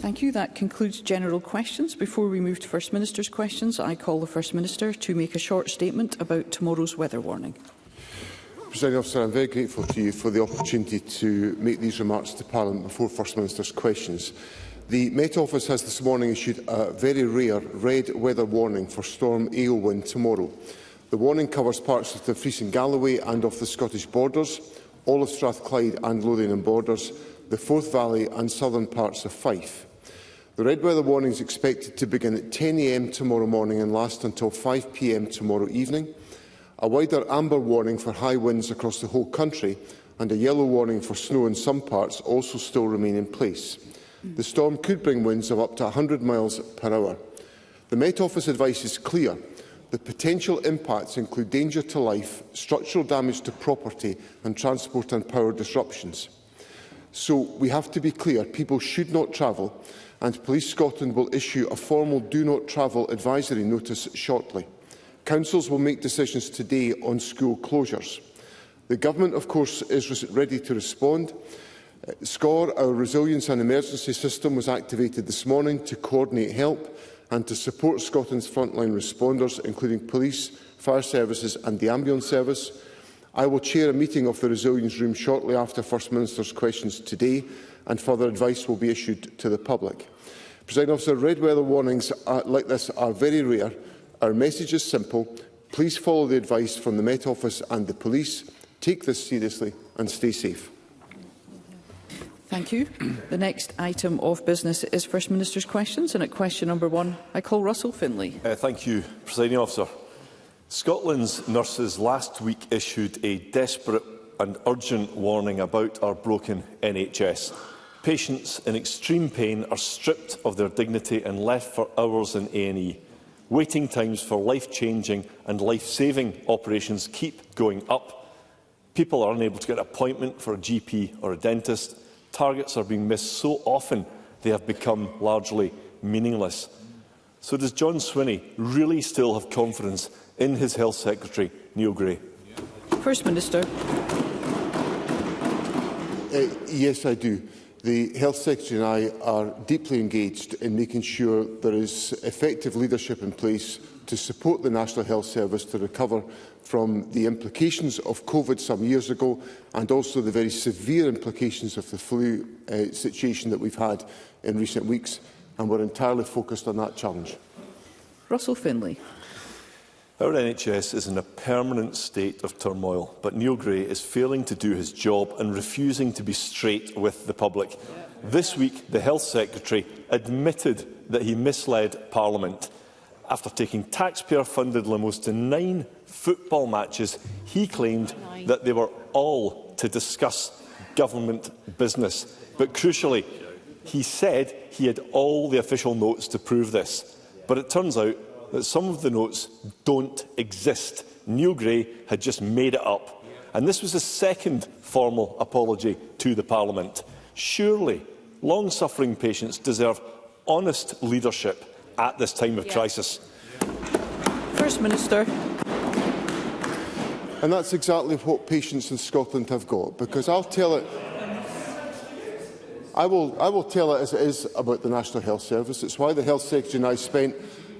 Thank you. That concludes general questions. Before we move to First Minister's questions, I call the First Minister to make a short statement about tomorrow's weather warning. Presiding Officer, I am very grateful to you for the opportunity to make these remarks to Parliament before First Minister's questions. The Met Office has this morning issued a very rare red weather warning for storm Ailwind tomorrow. The warning covers parts of the Fleece and Galloway and of the Scottish borders, all of Strathclyde and Lothian borders, the Forth Valley and southern parts of Fife. The red weather warning is expected to begin at 10 a.m. tomorrow morning and last until 5 p.m. tomorrow evening. A wider amber warning for high winds across the whole country and a yellow warning for snow in some parts also still remain in place. The storm could bring winds of up to 100 miles per hour. The Met Office advice is clear. The potential impacts include danger to life, structural damage to property and transport and power disruptions. So we have to be clear, people should not travel, and Police Scotland will issue a formal Do Not Travel advisory notice shortly. Councils will make decisions today on school closures. The Government, of course, is ready to respond. SCORE, our Resilience and Emergency System, was activated this morning to coordinate help and to support Scotland's frontline responders, including police, fire services and the ambulance service. I will chair a meeting of the Resilience Room shortly after First Minister's questions today, and further advice will be issued to the public. Presiding Officer, red weather warnings like this are very rare. Our message is simple. Please follow the advice from the Met Office and the police. Take this seriously and stay safe. Thank you. The next item of business is First Minister's questions, and at question number 1, I call Russell Finlay. Thank you, Presiding Officer. Scotland's nurses last week issued a desperate and urgent warning about our broken NHS. Patients in extreme pain are stripped of their dignity and left for hours in A&E. Waiting times for life-changing and life-saving operations keep going up. People are unable to get an appointment for a GP or a dentist. Targets are being missed so often they have become largely meaningless. So does John Swinney really still have confidence in his Health Secretary, Neil Gray? First Minister. Yes, I do. The Health Secretary and I are deeply engaged in making sure there is effective leadership in place to support the National Health Service to recover from the implications of COVID some years ago and also the very severe implications of the flu situation that we've had in recent weeks, and we're entirely focused on that challenge. Russell Finlay. Our NHS is in a permanent state of turmoil, but Neil Gray is failing to do his job and refusing to be straight with the public. This week, the Health Secretary admitted that he misled Parliament. After taking taxpayer-funded limos to 9 football matches, he claimed that they were all to discuss government business. But crucially, he said he had all the official notes to prove this. But it turns out that some of the notes don't exist. Neil Gray had just made it up. And this was the second formal apology to the Parliament. Surely, long-suffering patients deserve honest leadership at this time of crisis. First Minister. And that's exactly what patients in Scotland have got, because I will tell it as it is about the National Health Service. It's why the Health Secretary and I spent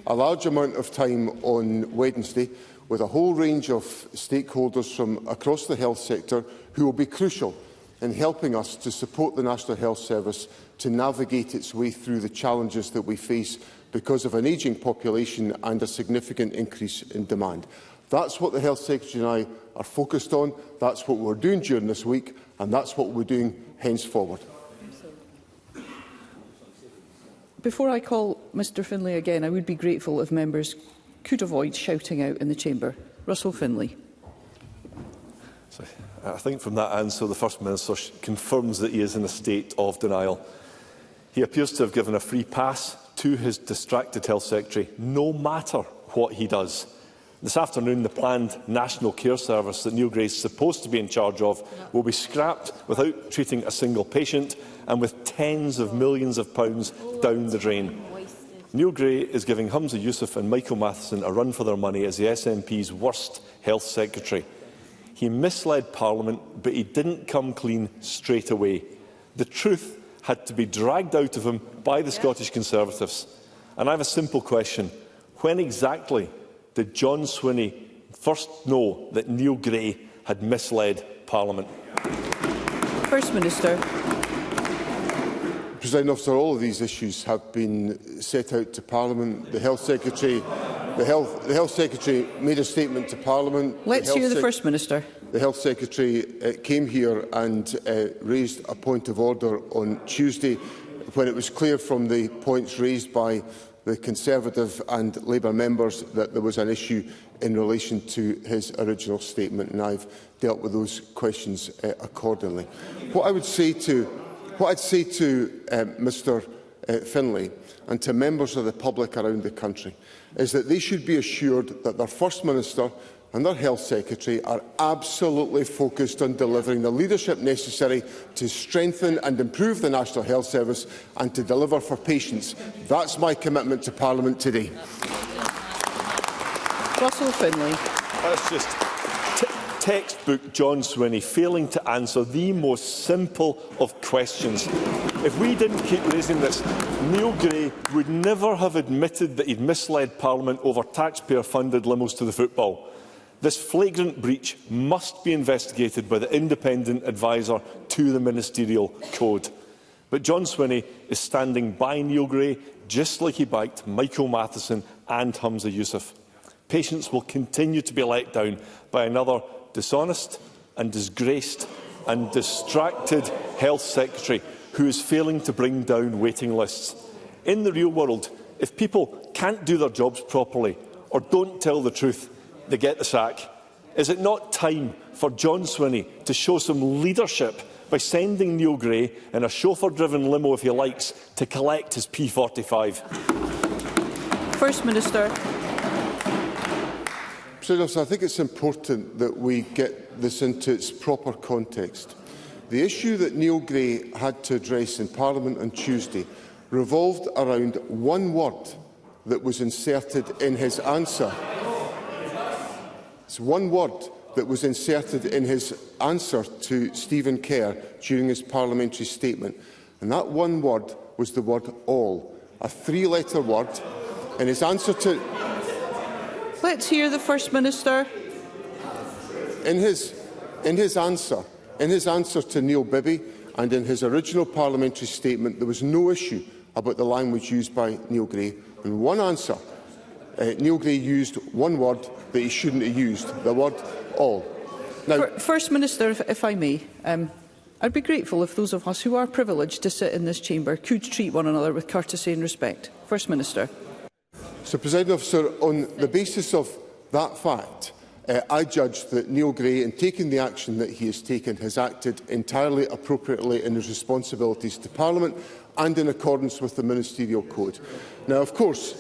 a large amount of time on Wednesday with a whole range of stakeholders from across the health sector who will be crucial in helping us to support the National Health Service to navigate its way through the challenges that we face because of an ageing population and a significant increase in demand. That's what the Health Secretary and I are focused on, that's what we're doing during this week, and that's what we're doing henceforward. Before I call Mr Finlay again, I would be grateful if members could avoid shouting out in the chamber. Russell Finlay. I think from that answer, the First Minister confirms that he is in a state of denial. He appears to have given a free pass to his distracted Health Secretary, no matter what he does. This afternoon, the planned National Care Service that Neil Gray is supposed to be in charge of will be scrapped without treating a single patient and with tens of millions of pounds down the drain. Neil Gray is giving Humza Yousaf and Michael Matheson a run for their money as the SNP's worst Health Secretary. He misled Parliament, but he didn't come clean straight away. The truth had to be dragged out of him by the Scottish Conservatives. And I have a simple question. When exactly did John Swinney first know that Neil Gray had misled Parliament? First Minister. Presiding Officer, all of these issues have been set out to Parliament. The Health Secretary made a statement to Parliament. Let's hear the First Minister. The Health Secretary came here and raised a point of order on Tuesday when it was clear from the points raised by the Conservative and Labour members that there was an issue in relation to his original statement, and I've dealt with those questions accordingly. What I'd say to Mr Finlay and to members of the public around the country is that they should be assured that their First Minister and their Health Secretary are absolutely focused on delivering the leadership necessary to strengthen and improve the National Health Service and to deliver for patients. That's my commitment to Parliament today. Russell Finlay. That's just textbook John Swinney failing to answer the most simple of questions. If we didn't keep raising this, Neil Gray would never have admitted that he'd misled Parliament over taxpayer-funded limos to the football. This flagrant breach must be investigated by the independent adviser to the Ministerial Code. But John Swinney is standing by Neil Gray, just like he backed Michael Matheson and Humza Yousaf. Patients will continue to be let down by another dishonest and disgraced and distracted Health Secretary who is failing to bring down waiting lists. In the real world, if people can't do their jobs properly or don't tell the truth, they get the sack. Is it not time for John Swinney to show some leadership by sending Neil Gray in a chauffeur-driven limo, if he likes, to collect his P45? First Minister. President, I think it's important that we get this into its proper context. The issue that Neil Gray had to address in Parliament on Tuesday revolved around one word that was inserted in his answer. It's one word that was inserted in his answer to Stephen Kerr during his parliamentary statement, and that one word was the word "all," a three-letter word. In his answer to Let's hear the First Minister. In his answer to Neil Bibby and in his original parliamentary statement, there was no issue about the language used by Neil Gray. In one answer, Neil Gray used one word that he shouldn't have used, the word "all." Now, First Minister, if I may, I'd be grateful if those of us who are privileged to sit in this chamber could treat one another with courtesy and respect. First Minister. So, Presiding Officer, on the basis of that fact, I judge that Neil Gray, in taking the action that he has taken, has acted entirely appropriately in his responsibilities to Parliament and in accordance with the Ministerial Code. Now, of course,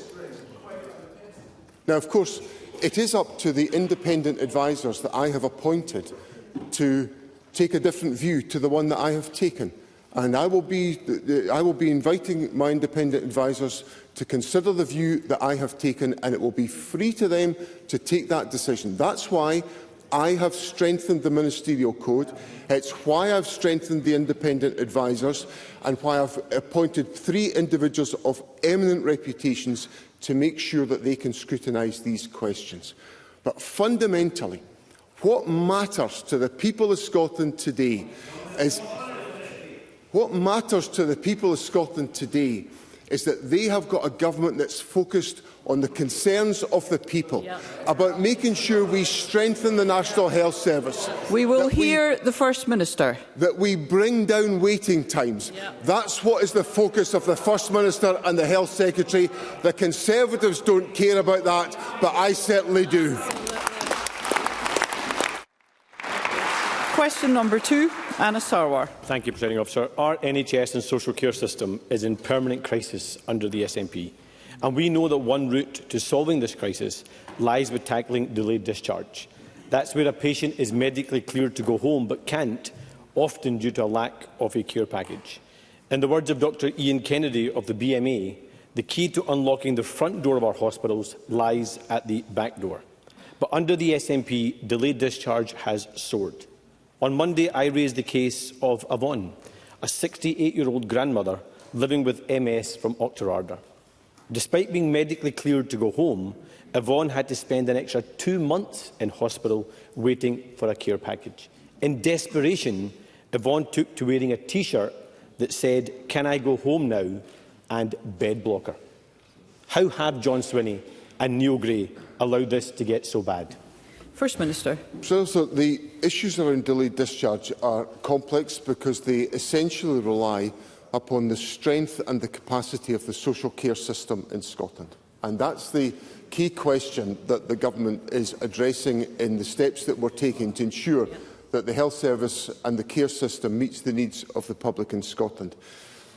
it is up to the independent advisers that I have appointed to take a different view to the one that I have taken. And I will be inviting my independent advisers to consider the view that I have taken, and it will be free to them to take that decision. That's why I have strengthened the Ministerial Code. It's why I've strengthened the independent advisers and why I've appointed 3 individuals of eminent reputations to make sure that they can scrutinise these questions. But fundamentally, what matters to the people of Scotland today is that they have got a government that's focused on the concerns of the people, about making sure we strengthen the National Health Service. We will hear the First Minister. That we bring down waiting times. That's what is the focus of the First Minister and the Health Secretary. The Conservatives don't care about that, but I certainly do. Question number 2, Anna Sarwar. Thank you, Presiding Officer. Our NHS and social care system is in permanent crisis under the SNP, and we know that one route to solving this crisis lies with tackling delayed discharge. That's where a patient is medically cleared to go home but can't, often due to a lack of a care package. In the words of Dr Ian Kennedy of the BMA, the key to unlocking the front door of our hospitals lies at the back door. But under the SNP, delayed discharge has soared. On Monday, I raised the case of Avon, a 68-year-old grandmother living with MS from Auchterarder. Despite being medically cleared to go home, Yvonne had to spend an extra 2 months in hospital waiting for a care package. In desperation, Yvonne took to wearing a T-shirt that said, "Can I go home now?" and bed blocker. How have John Swinney and Neil Gray allowed this to get so bad? First Minister. So the issues around delayed discharge are complex because they essentially rely upon the strength and the capacity of the social care system in Scotland. And that's the key question that the Government is addressing in the steps that we're taking to ensure that the health service and the care system meets the needs of the public in Scotland.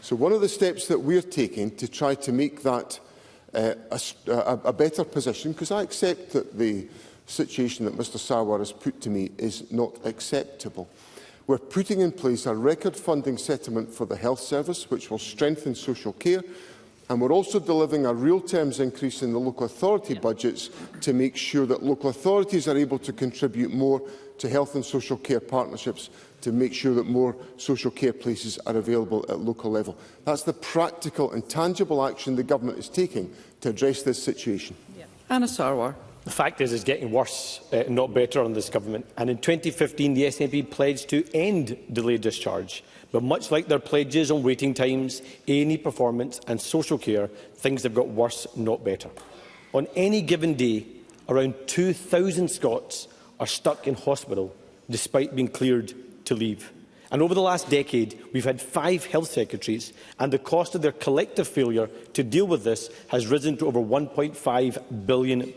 So one of the steps that we're taking to try to make that a better position, because I accept that the situation that Mr Sarwar has put to me is not acceptable. We're putting in place a record funding settlement for the health service, which will strengthen social care, and we're also delivering a real terms increase in the local authority budgets to make sure that local authorities are able to contribute more to health and social care partnerships to make sure that more social care places are available at local level. That's the practical and tangible action the Government is taking to address this situation. Anna Sarwar. The fact is, it's getting worse, not better, on this Government. And in 2015, the SNP pledged to end delayed discharge. But much like their pledges on waiting times, A&E performance and social care, things have got worse, not better. On any given day, around 2,000 Scots are stuck in hospital despite being cleared to leave. And over the last decade, we've had 5 health secretaries, and the cost of their collective failure to deal with this has risen to over £1.5 billion.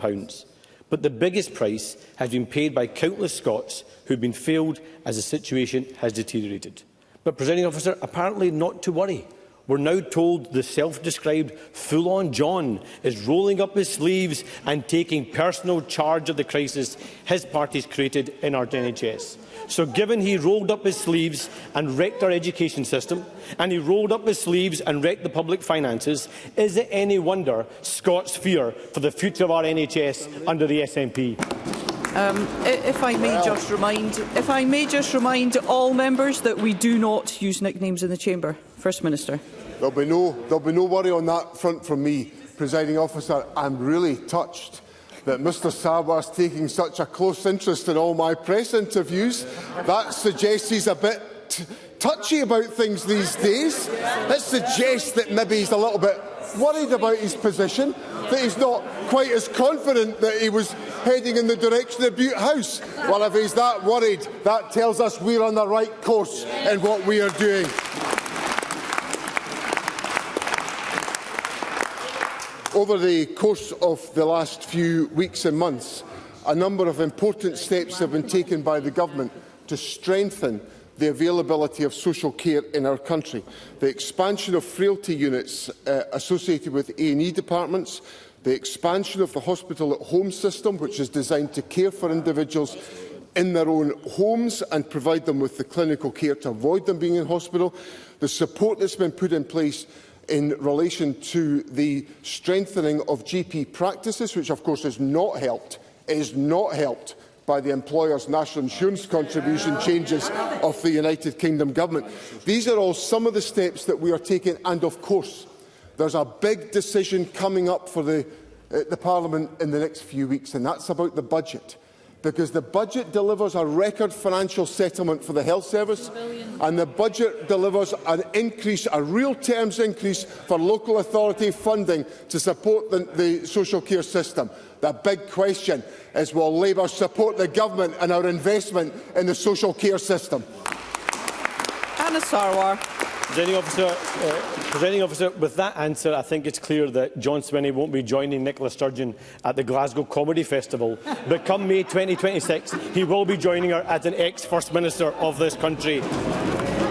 But the biggest price has been paid by countless Scots who have been failed as the situation has deteriorated. But, Presiding Officer, apparently not to worry. We're now told the self-described full-on John is rolling up his sleeves and taking personal charge of the crisis his party's created in our NHS. So given he rolled up his sleeves and wrecked our education system, and he rolled up his sleeves and wrecked the public finances, is it any wonder Scots fear for the future of our NHS under the SNP? If I may just remind all members that we do not use nicknames in the chamber. First Minister. There'll be no worry on that front from me, Presiding Officer. I'm really touched that Mr Sarwar is taking such a close interest in all my press interviews. That suggests he's a bit touchy about things these days. That suggests that maybe he's a little bit worried about his position, that he's not quite as confident that he was heading in the direction of Butte House. Well, if he's that worried, that tells us we're on the right course in what we are doing. Over the course of the last few weeks and months, a number of important steps have been taken by the Government to strengthen the availability of social care in our country. The expansion of frailty units associated with A&E departments, the expansion of the hospital-at-home system, which is designed to care for individuals in their own homes and provide them with the clinical care to avoid them being in hospital, the support that's been put in place in relation to the strengthening of GP practices, which of course is not helped by the employer's national insurance contribution changes of the United Kingdom Government. These are all some of the steps that we are taking, and of course there's a big decision coming up for the Parliament in the next few weeks, and that's about the budget. Because the budget delivers a record financial settlement for the health service, and the budget delivers an increase, a real terms increase for local authority funding to support the social care system. The big question is, will Labour support the Government and our investment in the social care system? Anna Sarwar. Presiding Officer, with that answer, I think it's clear that John Swinney won't be joining Nicola Sturgeon at the Glasgow Comedy Festival. But come May 2026, he will be joining her as an ex-First Minister of this country.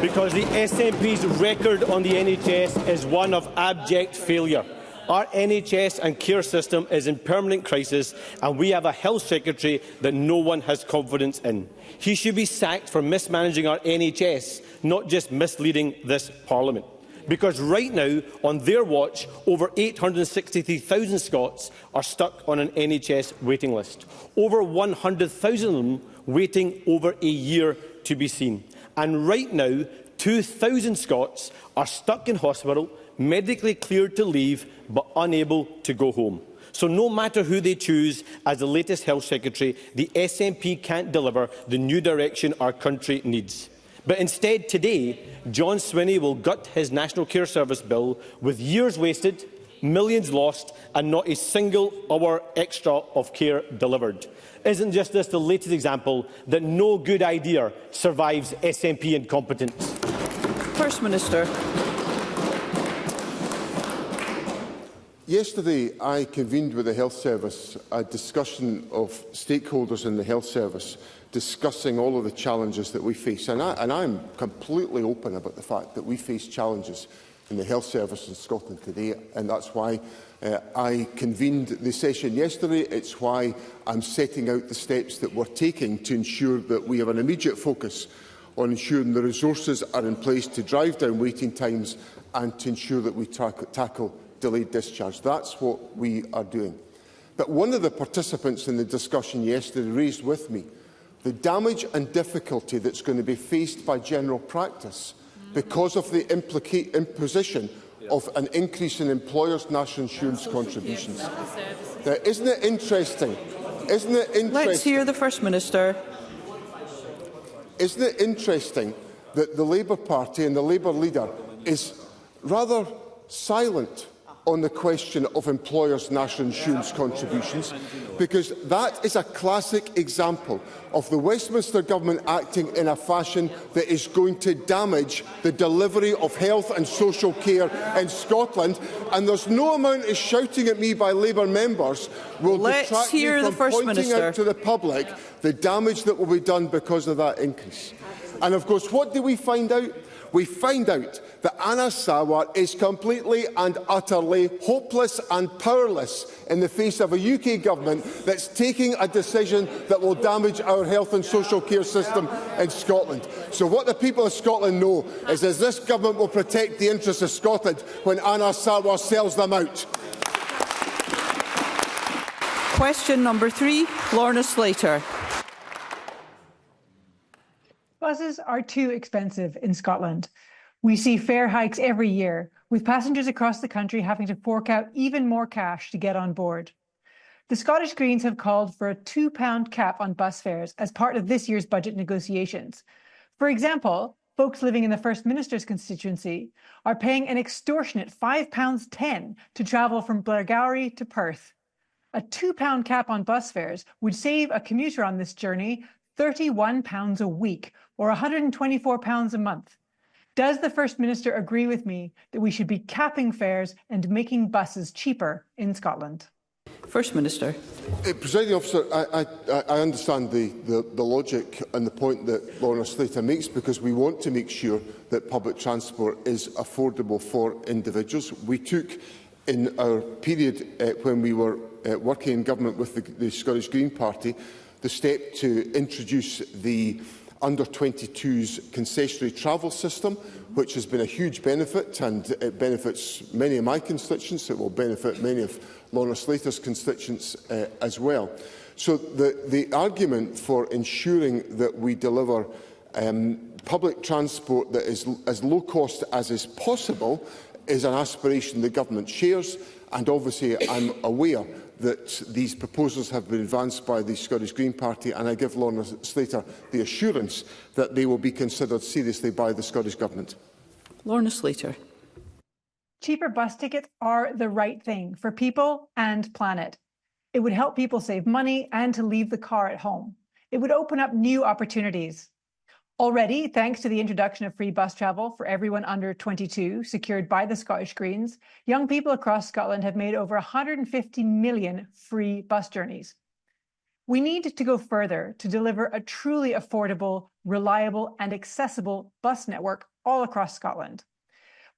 Because the SNP's record on the NHS is one of abject failure. Our NHS and care system is in permanent crisis, and we have a Health Secretary that no one has confidence in. He should be sacked for mismanaging our NHS, not just misleading this Parliament. Because right now, on their watch, over 863,000 Scots are stuck on an NHS waiting list. Over 100,000 of them waiting over a year to be seen. And right now, 2,000 Scots are stuck in hospital, medically cleared to leave, but unable to go home. So no matter who they choose as the latest Health Secretary, the SNP can't deliver the new direction our country needs. But instead, today, John Swinney will gut his National Care Service bill with years wasted, millions lost and not a single hour extra of care delivered. Isn't just this the latest example that no good idea survives SNP incompetence? First Minister. Yesterday, I convened with the Health Service a discussion of stakeholders in the Health Service discussing all of the challenges that we face. And I'm completely open about the fact that we face challenges in the Health Service in Scotland today, and that's why I convened the session yesterday. It's why I'm setting out the steps that we're taking to ensure that we have an immediate focus on ensuring the resources are in place to drive down waiting times and to ensure that we tackle delayed discharge. That's what we are doing. But one of the participants in the discussion yesterday raised with me the damage and difficulty that's going to be faced by general practice because of the imposition of an increase in employers' national insurance contributions. Now, isn't it interesting? Isn't it interesting? Let's hear the First Minister. Isn't it interesting that the Labour Party and the Labour leader is rather silent on the question of employers' national insurance contributions, because that is a classic example of the Westminster Government acting in a fashion that is going to damage the delivery of health and social care in Scotland. And there's no amount of shouting at me by Labour members will detract me from pointing out to the public the damage that will be done because of that increase. And of course, what do we find out? We find out that Anas Sarwar is completely and utterly hopeless and powerless in the face of a UK government that's taking a decision that will damage our health and social care system in Scotland. So what the people of Scotland know is that this government will protect the interests of Scotland when Anas Sarwar sells them out. Question number 3, Lorna Slater. Buses are too expensive in Scotland. We see fare hikes every year, with passengers across the country having to fork out even more cash to get on board. The Scottish Greens have called for a £2 cap on bus fares as part of this year's budget negotiations. For example, folks living in the First Minister's constituency are paying an extortionate £5.10 to travel from Blairgowrie to Perth. A £2 cap on bus fares would save a commuter on this journey £31 a week, or £124 a month. Does the First Minister agree with me that we should be capping fares and making buses cheaper in Scotland? First Minister. Presiding Officer, I understand the logic and the point that Lorna Slater makes, because we want to make sure that public transport is affordable for individuals. We took, in our period when we were working in government with the Scottish Green Party, the step to introduce the under-22s concessionary travel system, which has been a huge benefit, and it benefits many of my constituents. It will benefit many of Lorna Slater's constituents as well. So the argument for ensuring that we deliver public transport that is as low cost as is possible is an aspiration the government shares, and obviously I'm aware that these proposals have been advanced by the Scottish Green Party, and I give Lorna Slater the assurance that they will be considered seriously by the Scottish Government. Lorna Slater. Cheaper bus tickets are the right thing for people and planet. It would help people save money and to leave the car at home. It would open up new opportunities. Already, thanks to the introduction of free bus travel for everyone under 22, secured by the Scottish Greens, young people across Scotland have made over 150 million free bus journeys. We need to go further to deliver a truly affordable, reliable and accessible bus network all across Scotland.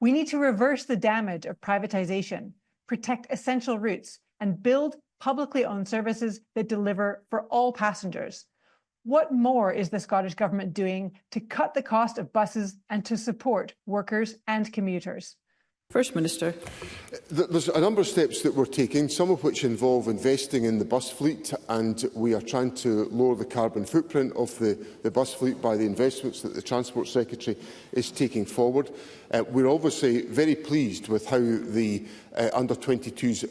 We need to reverse the damage of privatisation, protect essential routes and build publicly owned services that deliver for all passengers. What more is the Scottish Government doing to cut the cost of buses and to support workers and commuters? First Minister. There's a number of steps that we're taking, some of which involve investing in the bus fleet, and we are trying to lower the carbon footprint of the bus fleet by the investments that the Transport Secretary is taking forward. We're obviously very pleased with how the under-22s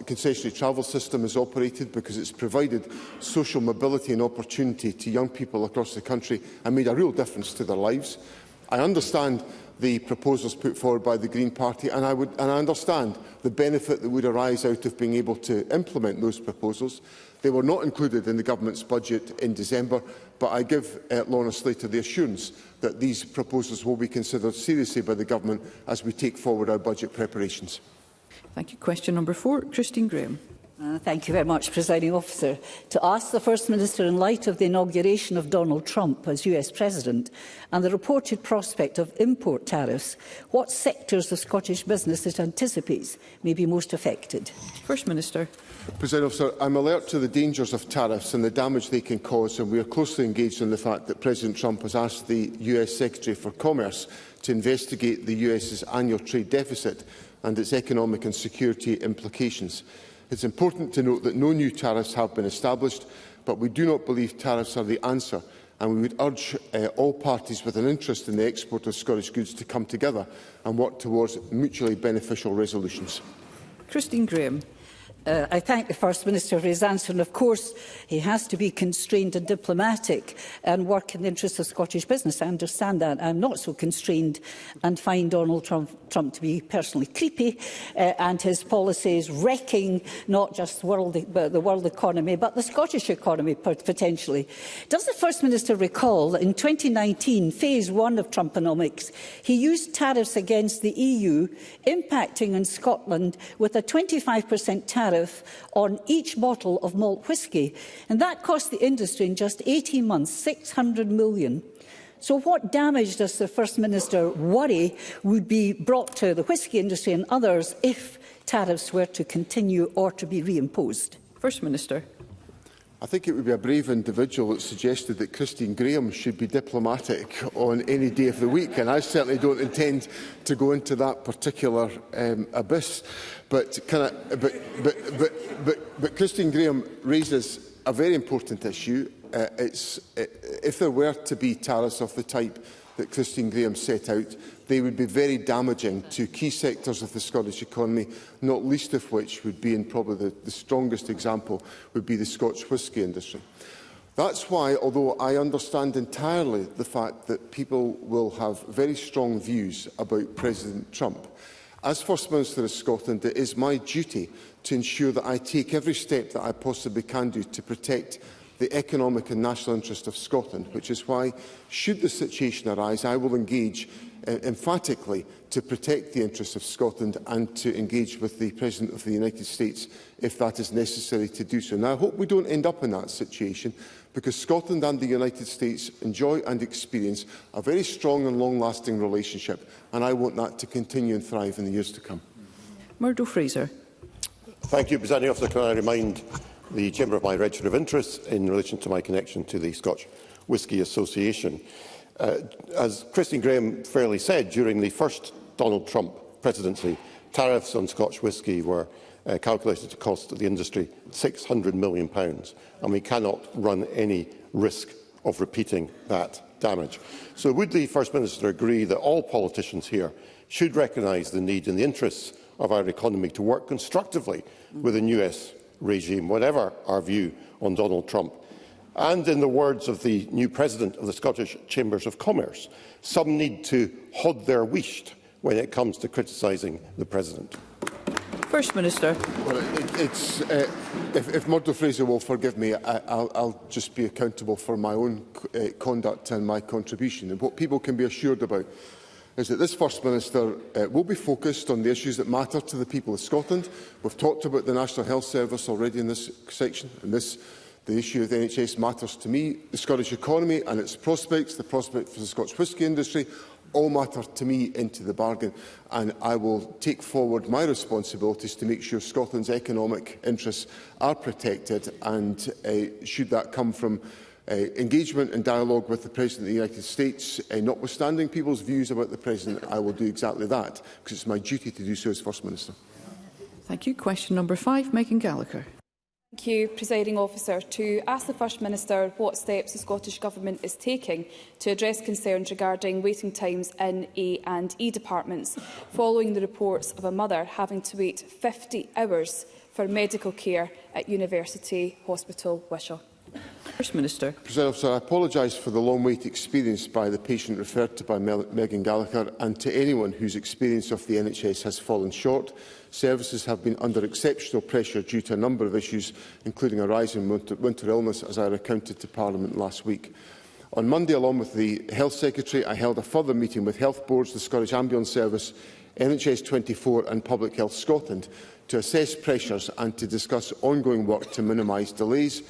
concessionary travel system is operated, because it's provided social mobility and opportunity to young people across the country and made a real difference to their lives. I understand the proposals put forward by the Green Party, and I understand the benefit that would arise out of being able to implement those proposals. They were not included in the Government's budget in December, but I give Lorna Slater the assurance that these proposals will be considered seriously by the Government as we take forward our budget preparations. Thank you. Question number 4, Christine Graham. Thank you very much, Presiding Officer. To ask the First Minister, in light of the inauguration of Donald Trump as US President and the reported prospect of import tariffs, what sectors of Scottish business it anticipates may be most affected? First Minister. Presiding Officer, I'm alert to the dangers of tariffs and the damage they can cause, and we are closely engaged in the fact that President Trump has asked the US Secretary for Commerce to investigate the US's annual trade deficit and its economic and security implications. It's important to note that no new tariffs have been established, but we do not believe tariffs are the answer, and we would urge all parties with an interest in the export of Scottish goods to come together and work towards mutually beneficial resolutions. Christine Graham. I thank the First Minister for his answer, and of course he has to be constrained and diplomatic and work in the interests of Scottish business. I understand that. I'm not so constrained and find Donald Trump to be personally creepy and his policies wrecking not just the world economy but the Scottish economy potentially. Does the First Minister recall that in 2019, phase 1 of Trumponomics, he used tariffs against the EU impacting on Scotland with a 25% tariff on each bottle of malt whisky, and that cost the industry in just 18 months $600 million. So what damage does the First Minister worry would be brought to the whisky industry and others if tariffs were to continue or to be reimposed? First Minister. I think it would be a brave individual that suggested that Christine Graham should be diplomatic on any day of the week, and I certainly don't intend to go into that particular abyss. But Christine Graham raises a very important issue. If there were to be tariffs of the type that Christine Graham set out, they would be very damaging to key sectors of the Scottish economy, not least of which would be, and probably the strongest example, would be the Scotch whisky industry. That's why, although I understand entirely the fact that people will have very strong views about President Trump, as First Minister of Scotland, it is my duty to ensure that I take every step that I possibly can do to protect the economic and national interest of Scotland, which is why, should the situation arise, I will engage emphatically to protect the interests of Scotland and to engage with the President of the United States if that is necessary to do so. Now, I hope we don't end up in that situation, because Scotland and the United States enjoy and experience a very strong and long-lasting relationship, and I want that to continue and thrive in the years to come. Murdo Fraser. Thank you, Presiding Officer. Can I remind the Chamber of my register of interest in relation to my connection to the Scotch Whisky Association? As Christine Graham fairly said, during the first Donald Trump presidency, tariffs on Scotch whisky were calculated to cost the industry £600 million, and we cannot run any risk of repeating that damage. So would the First Minister agree that all politicians here should recognise the need and the interests of our economy to work constructively with the US regime, whatever our view on Donald Trump? And in the words of the new President of the Scottish Chambers of Commerce, some need to hod their wheesht when it comes to criticising the President. First Minister. Well, if Murdo Fraser will forgive me, I'll just be accountable for my own conduct and my contribution. And what people can be assured about is that this First Minister will be focused on the issues that matter to the people of Scotland. We've talked about the National Health Service already in this section, and the issue of the NHS matters to me. The Scottish economy and its prospects, the prospect for the Scotch whisky industry, all matter to me into the bargain, and I will take forward my responsibilities to make sure Scotland's economic interests are protected, and should that come from Engagement and dialogue with the President of the United States, notwithstanding people's views about the President, I will do exactly that, because it's my duty to do so as First Minister. Thank you. Question number 5, Megan Gallagher. Thank you, Presiding Officer. To ask the First Minister what steps the Scottish Government is taking to address concerns regarding waiting times in A&E departments, following the reports of a mother having to wait 50 hours for medical care at University Hospital Wishaw. First Minister. President Officer, I apologise for the long wait experienced by the patient referred to by Megan Gallagher, and to anyone whose experience of the NHS has fallen short. Services have been under exceptional pressure due to a number of issues, including a rise in winter illness, as I recounted to Parliament last week. On Monday, along with the Health Secretary, I held a further meeting with health boards, the Scottish Ambulance Service, NHS 24 and Public Health Scotland to assess pressures and to discuss ongoing work to minimise delays.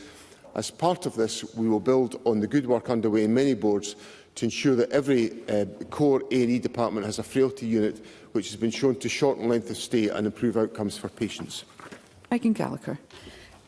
As part of this, we will build on the good work underway in many boards to ensure that every core A&E department has a frailty unit which has been shown to shorten length of stay and improve outcomes for patients. Megan Gallagher.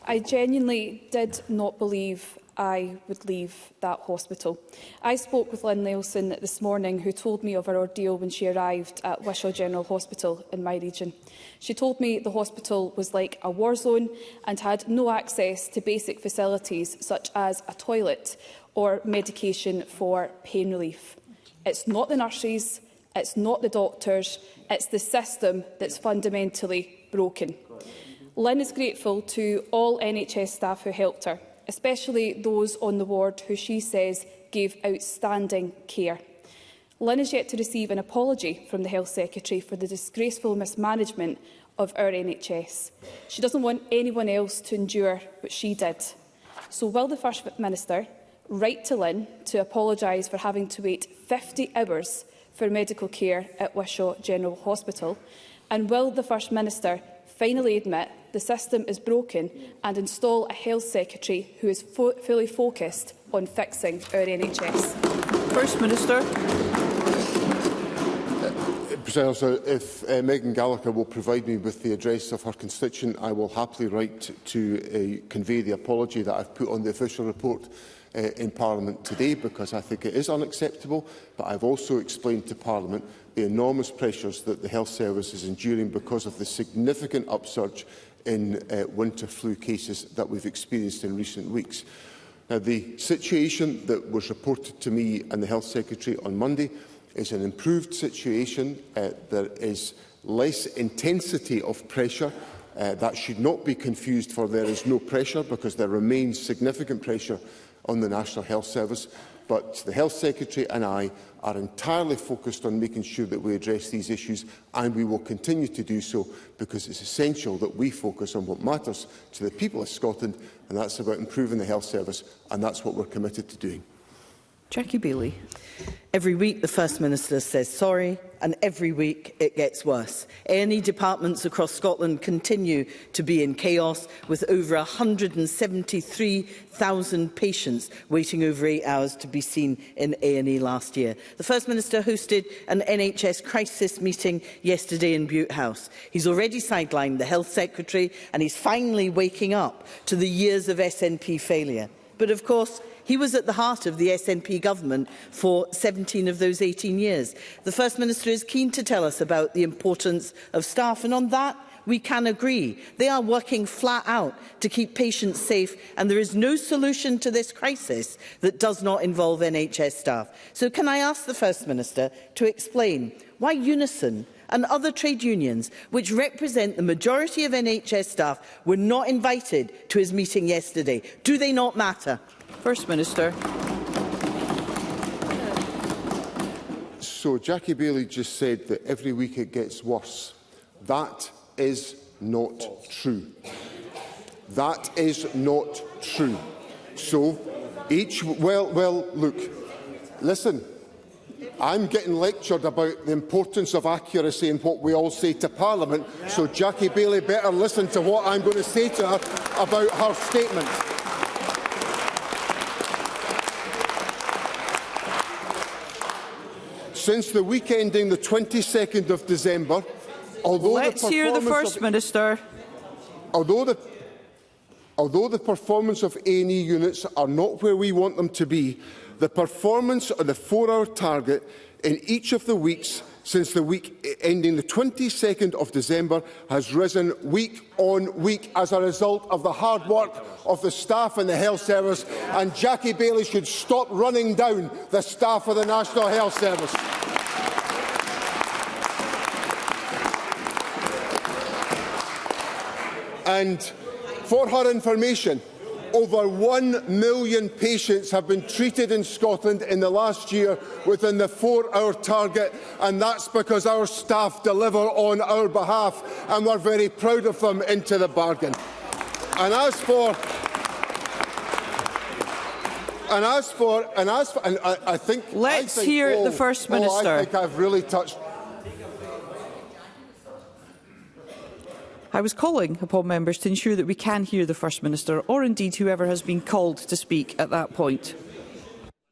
I genuinely did not believe I would leave that hospital. I spoke with Lynn Nielsen this morning, who told me of her ordeal when she arrived at Wishaw General Hospital in my region. She told me the hospital was like a war zone and had no access to basic facilities such as a toilet or medication for pain relief. It's not the nurses, it's not the doctors, it's the system that's fundamentally broken. Lynn is grateful to all NHS staff who helped her, especially those on the ward who she says gave outstanding care. Lynn is yet to receive an apology from the Health Secretary for the disgraceful mismanagement of our NHS. She doesn't want anyone else to endure what she did. So will the First Minister write to Lynn to apologise for having to wait 50 hours for medical care at Wishaw General Hospital? And will the First Minister finally admit the system is broken and install a Health Secretary who is fully focused on fixing our NHS? First Minister. President, if Megan Gallagher will provide me with the address of her constituent, I will happily write to convey the apology that I have put on the official report in Parliament today, because I think it is unacceptable. But I have also explained to Parliament the enormous pressures that the Health Service is enduring because of the significant upsurge in winter flu cases that we have experienced in recent weeks. Now, the situation that was reported to me and the Health Secretary on Monday is an improved situation. There is less intensity of pressure. That should not be confused for there is no pressure, because there remains significant pressure on the National Health Service. But the Health Secretary and I are entirely focused on making sure that we address these issues, and we will continue to do so, because it's essential that we focus on what matters to the people of Scotland, and that's about improving the health service, and that's what we're committed to doing. Jackie Bailey. Every week the First Minister says sorry, and every week it gets worse. A&E departments across Scotland continue to be in chaos, with over 173,000 patients waiting over 8 hours to be seen in A&E last year. The First Minister hosted an NHS crisis meeting yesterday in Bute House. He's already sidelined the Health Secretary, and he's finally waking up to the years of SNP failure. But of course, he was at the heart of the SNP government for 17 of those 18 years. The First Minister is keen to tell us about the importance of staff, and on that we can agree. They are working flat out to keep patients safe, and there is no solution to this crisis that does not involve NHS staff. So can I ask the First Minister to explain why Unison and other trade unions, which represent the majority of NHS staff, were not invited to his meeting yesterday? Do they not matter? First Minister. So Jackie Bailey just said that every week it gets worse. That is not true. That is not true. So look, listen. I'm getting lectured about the importance of accuracy in what we all say to Parliament, so Jackie Bailey better listen to what I'm going to say to her about her statement. Since the week ending the 22nd of December, although Let's hear the First Minister. Although Although the performance of A&E units are not where we want them to be, the performance of the 4-hour target in each of the weeks since the week ending the 22nd of December has risen week on week as a result of the hard work of the staff in the health service, and Jackie Baillie should stop running down the staff of the National Health Service. And for her information, over 1 million patients have been treated in Scotland in the last year within the 4-hour target, and that's because our staff deliver on our behalf, and we're very proud of them into the bargain. And I think let's hear the First Minister. I think I've really touched. I was calling upon members to ensure that we can hear the First Minister, or indeed whoever has been called to speak at that point.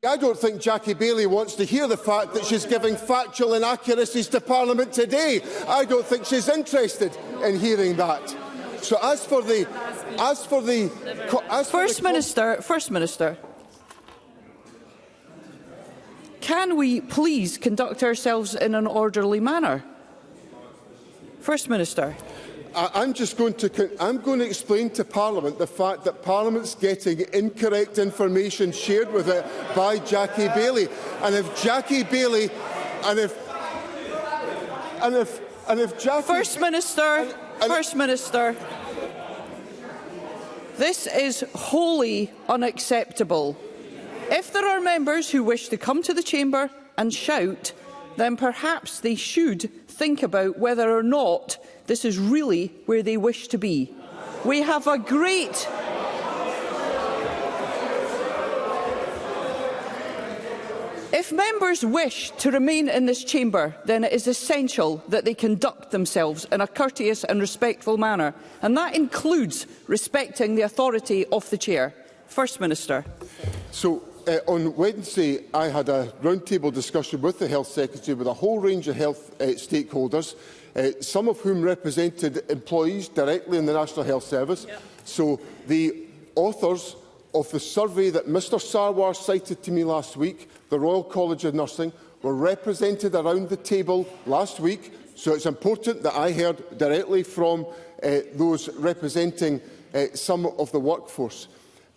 I don't think Jackie Baillie wants to hear the fact that she's giving factual inaccuracies to Parliament today. I don't think she's interested in hearing that. So First Minister, can we please conduct ourselves in an orderly manner? First Minister. I'm going to explain to Parliament the fact that Parliament's getting incorrect information shared with it by Jackie Baillie, and if Jackie Baillie, First Minister, this is wholly unacceptable. If there are members who wish to come to the chamber and shout, then perhaps they should think about whether or not this is really where they wish to be. We have a great... If members wish to remain in this chamber, then it is essential that they conduct themselves in a courteous and respectful manner, and that includes respecting the authority of the Chair. First Minister. So, on Wednesday, I had a roundtable discussion with the Health Secretary with a whole range of health stakeholders, some of whom represented employees directly in the National Health Service. Yep. So the authors of the survey that Mr Sarwar cited to me last week, the Royal College of Nursing, were represented around the table last week. So it's important that I heard directly from those representing some of the workforce.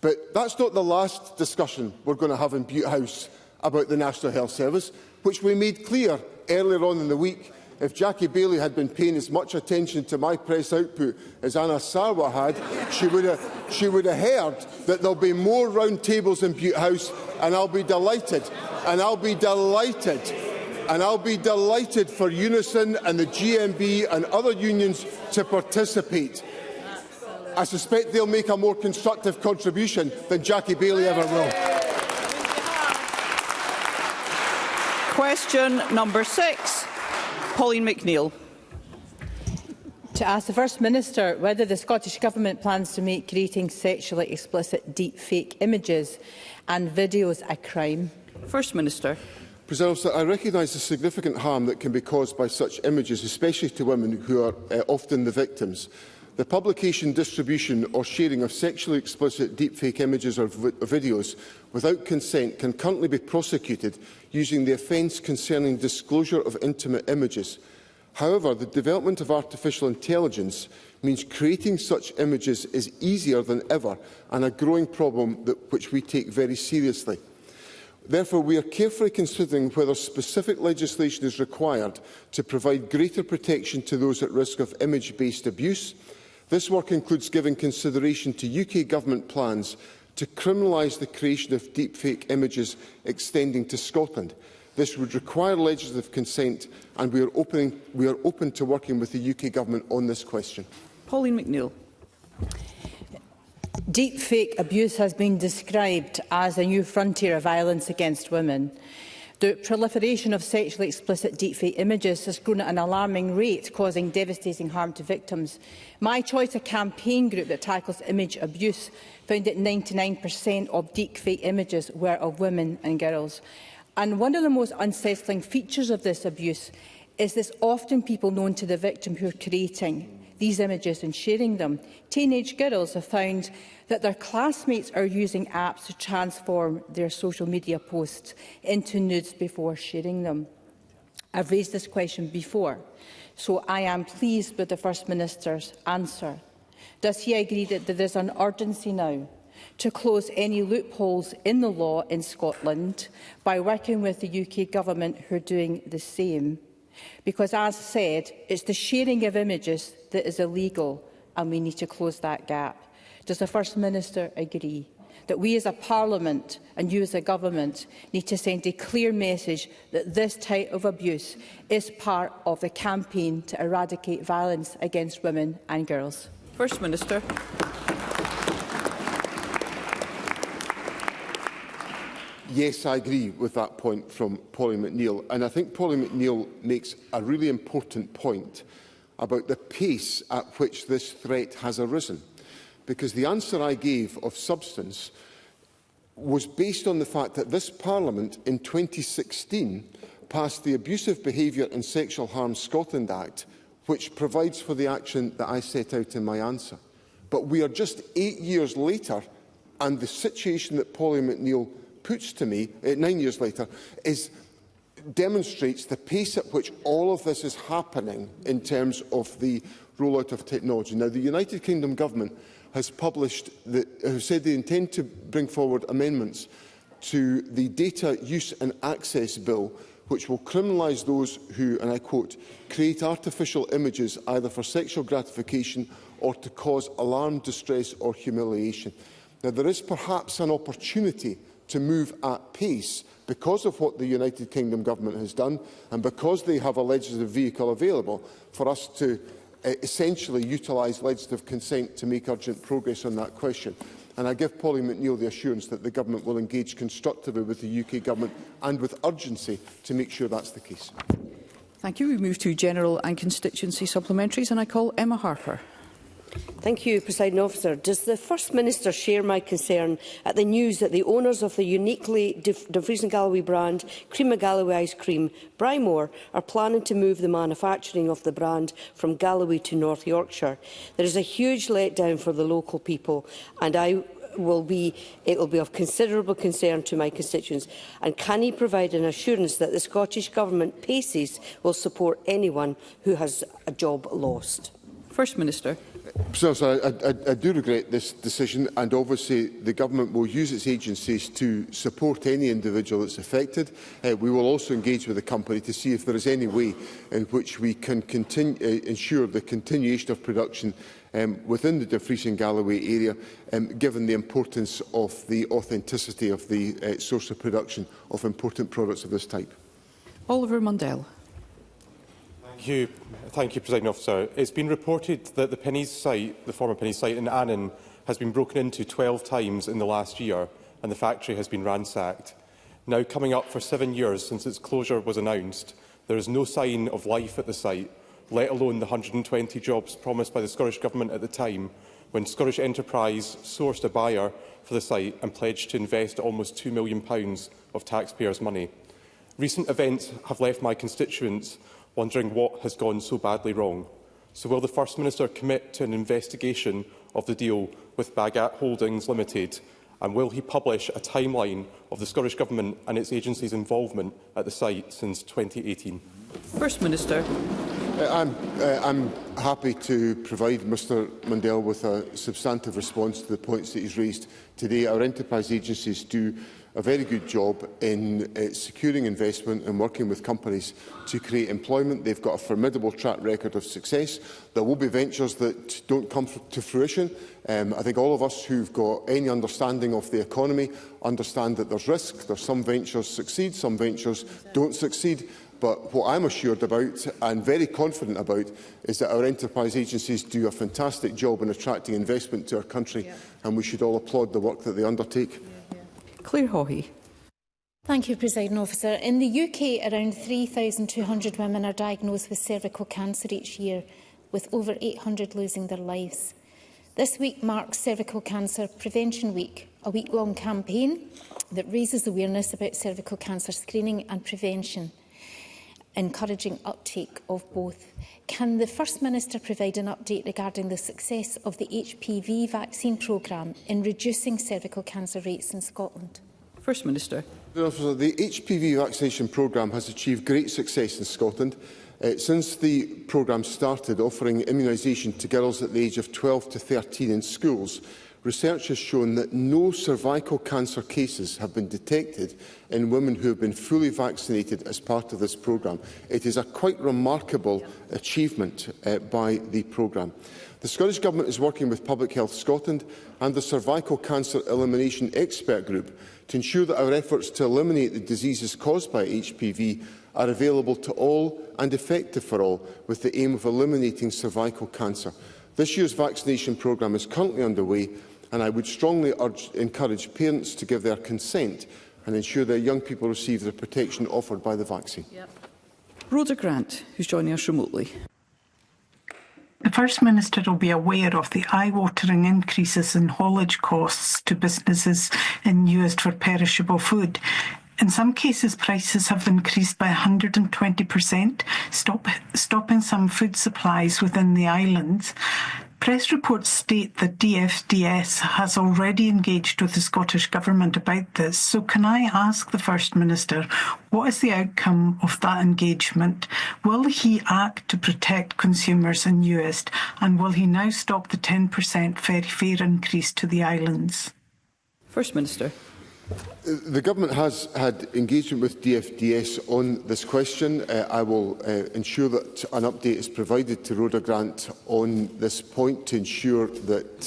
But that's not the last discussion we're going to have in Butte House about the National Health Service, which we made clear earlier on in the week. If Jackie Baillie had been paying as much attention to my press output as Anna Sarwar had, she would have heard that there'll be more round tables in Butte House, and I'll be delighted. And I'll be delighted. And I'll be delighted for Unison and the GMB and other unions to participate. I suspect they'll make a more constructive contribution than Jackie Baillie ever will. Question number 6. Pauline McNeill. To ask the First Minister whether the Scottish Government plans to make creating sexually explicit deep-fake images and videos a crime. First Minister. President Officer, I recognise the significant harm that can be caused by such images, especially to women who are often the victims. The publication, distribution or sharing of sexually explicit deepfake images or videos without consent can currently be prosecuted using the offence concerning disclosure of intimate images. However, the development of artificial intelligence means creating such images is easier than ever and a growing problem which we take very seriously. Therefore, we are carefully considering whether specific legislation is required to provide greater protection to those at risk of image-based abuse. This work includes giving consideration to UK Government plans to criminalise the creation of deepfake images extending to Scotland. This would require legislative consent, and we are open to working with the UK Government on this question. Pauline McNeill. Deepfake abuse has been described as a new frontier of violence against women. The proliferation of sexually explicit deepfake images has grown at an alarming rate, causing devastating harm to victims. My Choice, a campaign group that tackles image abuse, found that 99% of deepfake images were of women and girls. And one of the most unsettling features of this abuse is this often people known to the victim who are creating these images and sharing them. Teenage girls have found that their classmates are using apps to transform their social media posts into nudes before sharing them. I've raised this question before, so I am pleased with the First Minister's answer. Does he agree that there is an urgency now to close any loopholes in the law in Scotland by working with the UK Government who are doing the same? Because, as said, it's the sharing of images that is illegal, and we need to close that gap. Does the First Minister agree that we as a Parliament and you as a Government need to send a clear message that this type of abuse is part of the campaign to eradicate violence against women and girls? First Minister. Yes, I agree with that point from Polly McNeill, and I think Polly McNeill makes a really important point about the pace at which this threat has arisen, because the answer I gave of substance was based on the fact that this Parliament in 2016 passed the Abusive Behaviour and Sexual Harm Scotland Act, which provides for the action that I set out in my answer. But we are just 8 years later, and the situation that Polly McNeill puts to me 9 years later demonstrates the pace at which all of this is happening in terms of the rollout of technology. Now, the United Kingdom Government has said they intend to bring forward amendments to the Data Use and Access Bill, which will criminalise those who, and I quote, create artificial images either for sexual gratification or to cause alarm, distress or humiliation. Now, there is perhaps an opportunity to move at pace because of what the United Kingdom Government has done and because they have a legislative vehicle available for us to essentially utilise legislative consent to make urgent progress on that question. And I give Polly McNeill the assurance that the Government will engage constructively with the UK Government and with urgency to make sure that's the case. Thank you. We move to general and constituency supplementaries, and I call Emma Harper. Thank you, Presiding Officer. Does the First Minister share my concern at the news that the owners of the uniquely Dumfries and Galloway brand Cream of Galloway ice cream, Brymore, are planning to move the manufacturing of the brand from Galloway to North Yorkshire? There is a huge letdown for the local people, and it will be of considerable concern to my constituents. And can he provide an assurance that the Scottish Government PACES will support anyone who has a job lost? First Minister. So I do regret this decision, and obviously the Government will use its agencies to support any individual that's affected. We will also engage with the company to see if there is any way in which we can ensure the continuation of production within the Dumfries and Galloway area, given the importance of the authenticity of the source of production of important products of this type. Oliver Mundell. Thank you, Presiding Officer. It's been reported that the Penneys site, the former Penneys site in Annan, has been broken into 12 times in the last year, and the factory has been ransacked. Now coming up for 7 years since its closure was announced, there is no sign of life at the site, let alone the 120 jobs promised by the Scottish Government at the time, when Scottish Enterprise sourced a buyer for the site and pledged to invest almost £2 million of taxpayers' money. Recent events have left my constituents wondering what has gone so badly wrong. So will the First Minister commit to an investigation of the deal with Bagat Holdings Limited, and will he publish a timeline of the Scottish Government and its agencies' involvement at the site since 2018? First Minister. I'm happy to provide Mr Mundell with a substantive response to the points that he's raised today. Our enterprise agencies do a very good job in securing investment and working with companies to create employment. They've got a formidable track record of success. There will be ventures that don't come to fruition. I think all of us who've got any understanding of the economy understand that there's risk. There's some ventures succeed, some ventures don't succeed. But what I'm assured about and very confident about is that our enterprise agencies do a fantastic job in attracting investment to our country, and we should all applaud the work that they undertake. Claire Haughey. Thank you, Presiding Officer. In the UK, around 3,200 women are diagnosed with cervical cancer each year, with over 800 losing their lives. This week marks Cervical Cancer Prevention Week, a week-long campaign that raises awareness about cervical cancer screening and prevention. encouraging uptake of both. Can the First Minister provide an update regarding the success of the HPV vaccine programme in reducing cervical cancer rates in Scotland? First Minister. The HPV vaccination programme has achieved great success in Scotland. Since the programme started offering immunisation to girls at the age of 12 to 13 in schools, research has shown that no cervical cancer cases have been detected in women who have been fully vaccinated as part of this programme. It is a quite remarkable achievement by the programme. The Scottish Government is working with Public Health Scotland and the Cervical Cancer Elimination Expert Group to ensure that our efforts to eliminate the diseases caused by HPV are available to all and effective for all, with the aim of eliminating cervical cancer. This year's vaccination programme is currently underway, and I would strongly encourage parents to give their consent and ensure that young people receive the protection offered by the vaccine. Rhoda Grant, who's joining us remotely. The First Minister will be aware of the eye-watering increases in haulage costs to businesses used for perishable food. In some cases, prices have increased by 120%, stopping some food supplies within the islands. Press reports state that DFDS has already engaged with the Scottish Government about this. So can I ask the First Minister, what is the outcome of that engagement? Will he act to protect consumers in Uist, and will he now stop the 10% ferry fare increase to the islands? First Minister. The Government has had engagement with DFDS on this question. I will ensure that an update is provided to Rhoda Grant on this point to ensure that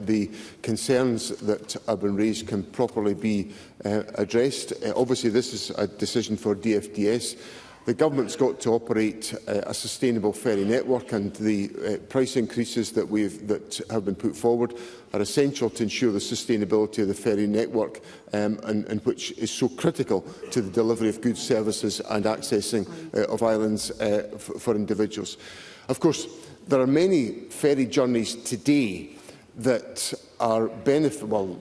the concerns that have been raised can properly be addressed. Obviously, this is a decision for DFDS. The Government's got to operate a sustainable ferry network, and the price increases that have been put forward are essential to ensure the sustainability of the ferry network, and which is so critical to the delivery of goods, services and accessing of islands for individuals. Of course, there are many ferry journeys today that are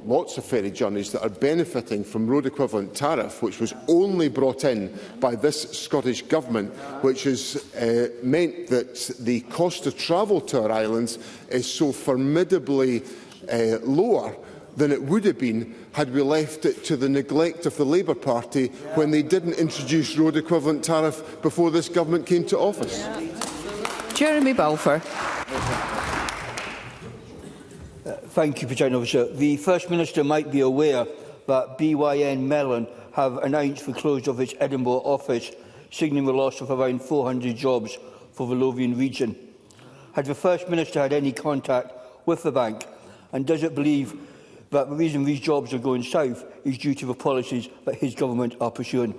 lots of ferry journeys that are benefiting from road equivalent tariff, which was only brought in by this Scottish Government, which has meant that the cost of travel to our islands is so formidably lower than it would have been had we left it to the neglect of the Labour Party when they didn't introduce road equivalent tariff before this Government came to office. Jeremy Balfour. Thank you, President Officer. The First Minister might be aware that BYN Mellon have announced the closure of its Edinburgh office, signalling the loss of around 400 jobs for the Lothian region. Has the First Minister had any contact with the bank, and does it believe that the reason these jobs are going south is due to the policies that his government are pursuing?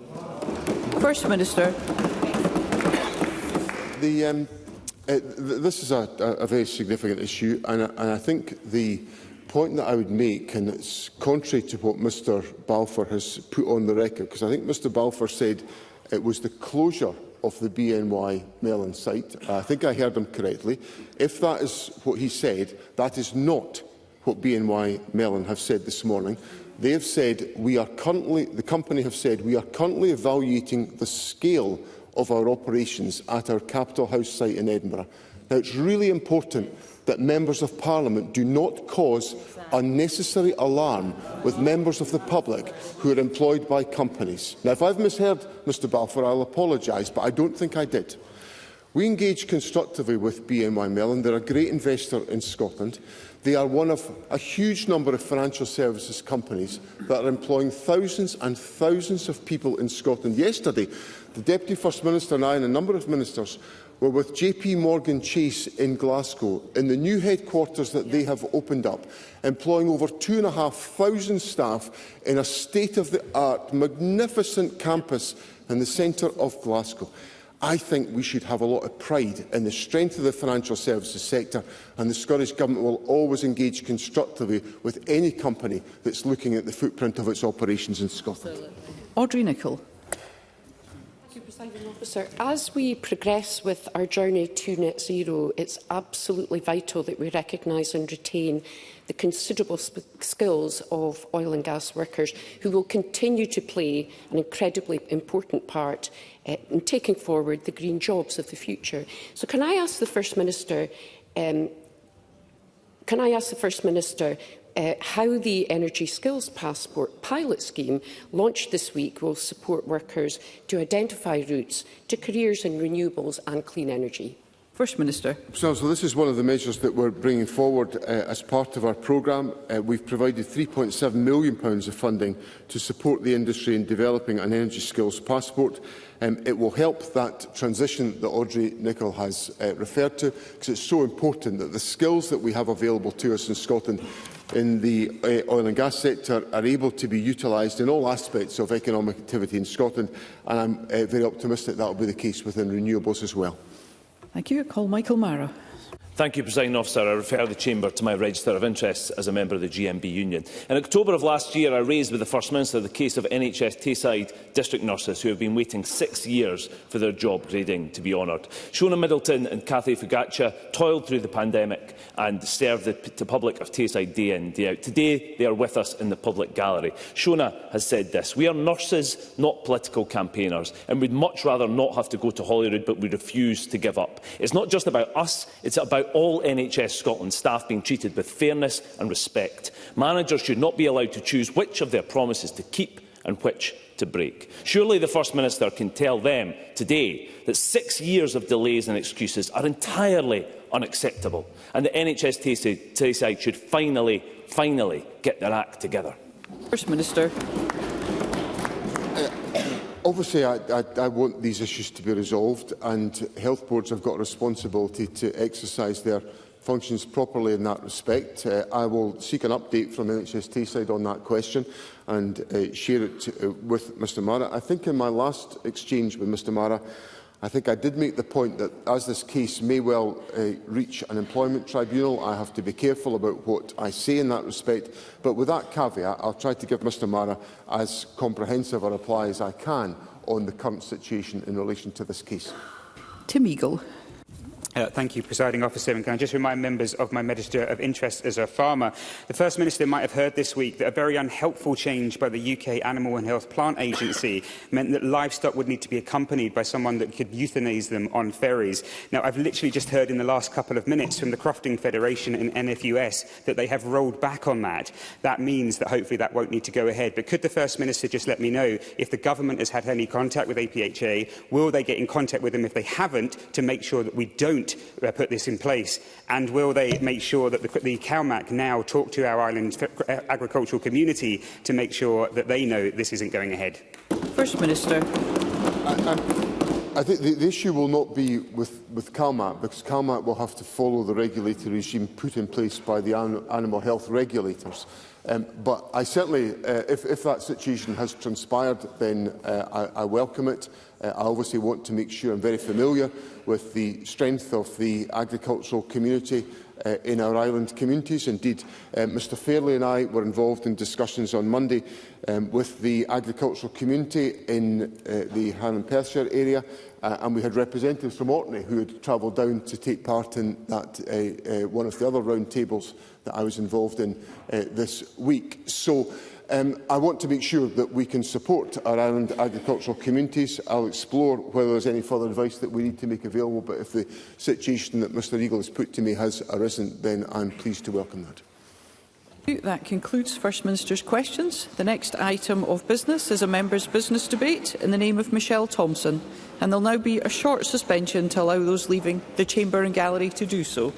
First Minister. This is a very significant issue, and I think the point that I would make, and it's contrary to what Mr Balfour has put on the record, because I think Mr Balfour said it was the closure of the BNY Mellon site. I think I heard him correctly. If that is what he said, that is not what BNY Mellon have said this morning. They have said the company have said we are currently evaluating the scale of our operations at our Capital House site in Edinburgh. Now, it's really important that members of Parliament do not cause unnecessary alarm with members of the public who are employed by companies. Now, if I've misheard Mr Balfour, I'll apologise, but I don't think I did. We engaged constructively with BNY Mellon. They're a great investor in Scotland. They are one of a huge number of financial services companies that are employing thousands and thousands of people in Scotland. Yesterday, the Deputy First Minister and I and a number of ministers were with JP Morgan Chase in Glasgow in the new headquarters that they have opened up, employing over 2,500 staff in a state-of-the-art, magnificent campus in the centre of Glasgow. I think we should have a lot of pride in the strength of the financial services sector, and the Scottish Government will always engage constructively with any company that's looking at the footprint of its operations in Scotland. Audrey Nicholl. Presiding Officer, as we progress with our journey to net zero, it's absolutely vital that we recognise and retain the considerable skills of oil and gas workers who will continue to play an incredibly important part in taking forward the green jobs of the future. So can I ask the First Minister, how the Energy Skills Passport pilot scheme launched this week will support workers to identify routes to careers in renewables and clean energy? First Minister. So this is one of the measures that we're bringing forward as part of our programme. We've provided £3.7 million of funding to support the industry in developing an energy skills passport. It will help that transition that Audrey Nicholl has referred to, because it's so important that the skills that we have available to us in Scotland in the oil and gas sector are able to be utilised in all aspects of economic activity in Scotland, and I'm very optimistic that will be the case within renewables as well. Thank you. I call Michael Mara. Thank you, Presiding Officer. I refer the Chamber to my register of interests as a member of the GMB Union. In October of last year, I raised with the First Minister the case of NHS Tayside district nurses who have been waiting 6 years for their job grading to be honoured. Shona Middleton and Cathy Fugaccia toiled through the pandemic and served the public of Tayside day in, day out. Today, they are with us in the public gallery. Shona has said this: "We are nurses, not political campaigners, and we'd much rather not have to go to Holyrood, but we refuse to give up. It's not just about us, it's about all NHS Scotland staff being treated with fairness and respect. Managers should not be allowed to choose which of their promises to keep and which to break." Surely the First Minister can tell them today that 6 years of delays and excuses are entirely unacceptable, and the NHS Tayside should finally get their act together. First Minister. Obviously, I want these issues to be resolved, and health boards have got a responsibility to exercise their functions properly in that respect. I will seek an update from NHS Tayside on that question and share it with Mr Mara. I think in my last exchange with Mr Mara, I think I did make the point that as this case may well reach an employment tribunal, I have to be careful about what I say in that respect. But with that caveat, I'll try to give Mr Mara as comprehensive a reply as I can on the current situation in relation to this case. Tim Eagle. Thank you, Presiding Officer. And can I just remind members of my register of interest as a farmer? The First Minister might have heard this week that a very unhelpful change by the UK Animal and Health Plant Agency meant that livestock would need to be accompanied by someone that could euthanise them on ferries. Now, I've literally just heard in the last couple of minutes from the Crofting Federation and NFUS that they have rolled back on that. That means that hopefully that won't need to go ahead. But could the First Minister just let me know if the government has had any contact with APHA? Will they get in contact with them if they haven't, to make sure that we don't put this in place? And will they make sure that the CalMac now talk to our island agricultural community to make sure that they know this isn't going ahead? First Minister. I think the issue will not be with CalMac, because CalMac will have to follow the regulatory regime put in place by the animal health regulators. But I certainly, if that situation has transpired, then I welcome it. I obviously want to make sure I'm very familiar with the strength of the agricultural community in our island communities. Indeed, Mr Fairley and I were involved in discussions on Monday with the agricultural community in the Highland Perthshire area, and we had representatives from Orkney who had travelled down to take part in that one of the other round tables that I was involved in this week. So I want to make sure that we can support our island agricultural communities. I'll explore whether there's any further advice that we need to make available, but if the situation that Mr Eagle has put to me has arisen, then I'm pleased to welcome that. That concludes First Minister's questions. The next item of business is a member's business debate in the name of Michelle Thompson, and there will now be a short suspension to allow those leaving the chamber and gallery to do so.